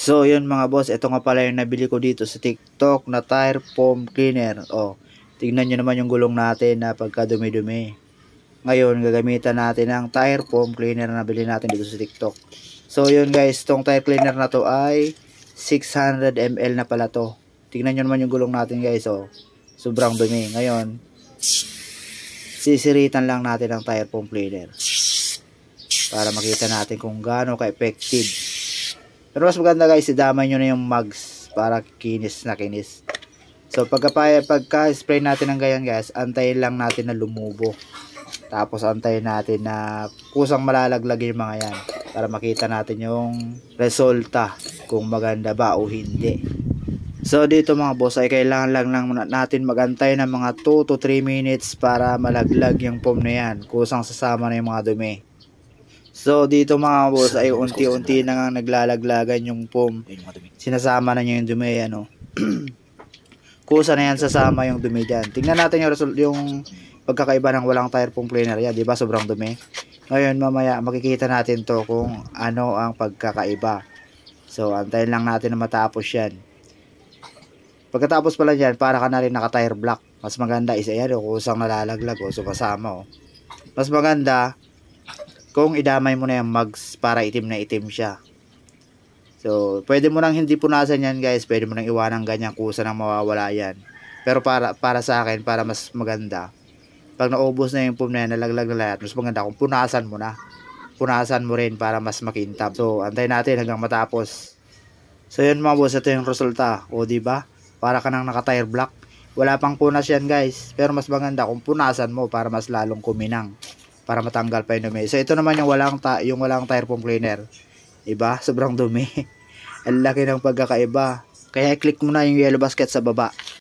So yun mga boss, ito nga pala yung nabili ko dito sa TikTok na tire foam cleaner. Oh, tignan nyo naman yung gulong natin na pagka dumi-dumi. Ngayon gagamitan natin ang tire foam cleaner na nabili natin dito sa TikTok. So yun guys, tong tire cleaner na to ay 600 ml na pala to. Tignan nyo naman yung gulong natin guys. Oh, sobrang dumi. Ngayon sisiritan lang natin ang tire foam cleaner para makita natin kung gaano ka-effective. Pero mas maganda guys, idamay nyo na yung mugs para kinis na kinis. So pagka-spray natin ng ganyan guys, antayin lang natin na lumubo. Tapos antayin natin na kusang malalaglag yung mga yan para makita natin yung resulta kung maganda ba o hindi. So dito mga boss ay kailangan lang natin magantay ng mga 2 to 3 minutes para malaglag yung foam na yan. Kusang sasama na yung mga dumi. So dito mga boss ay unti-unti na nga naglalaglagan yung foam. Sinasama na niya yung dumi, ano. Kusa na yan sasama yung dumi diyan. Tingnan natin yung pagkakaiba ng walang tire foam cleaner yan, 'di ba? Sobrang dumi. Ngayon mamaya makikita natin to kung ano ang pagkakaiba. So antayin lang natin na matapos yan. Pagkatapos pala diyan, para ka na rin naka-tire block. Mas maganda isa yan, kusang nalalaglag o sumasama. Mas maganda kung idamay mo na yung mugs para itim na itim siya. So, pwede mo nang hindi punasan yan guys. Pwede mo nang iwanan ganyan kusa nang mawawala yan. Pero para sa akin, para mas maganda, pag naubos na yung foam na yan, nalaglag na lahat, mas maganda kung punasan mo na. Punasan mo rin para mas makintab. So, antayin natin hanggang matapos. So, yun mga boss, ito yung resulta. O, diba? Para ka nang naka-tire block. Wala pang punas yan guys. Pero mas maganda kung punasan mo para mas lalong kuminang. Para matanggal pa yung dumi. So ito naman yung walang tire foam cleaner. Diba? Sobrang dumi. Ang laki ng pagkakaiba. Kaya i-click mo na yung yellow basket sa baba.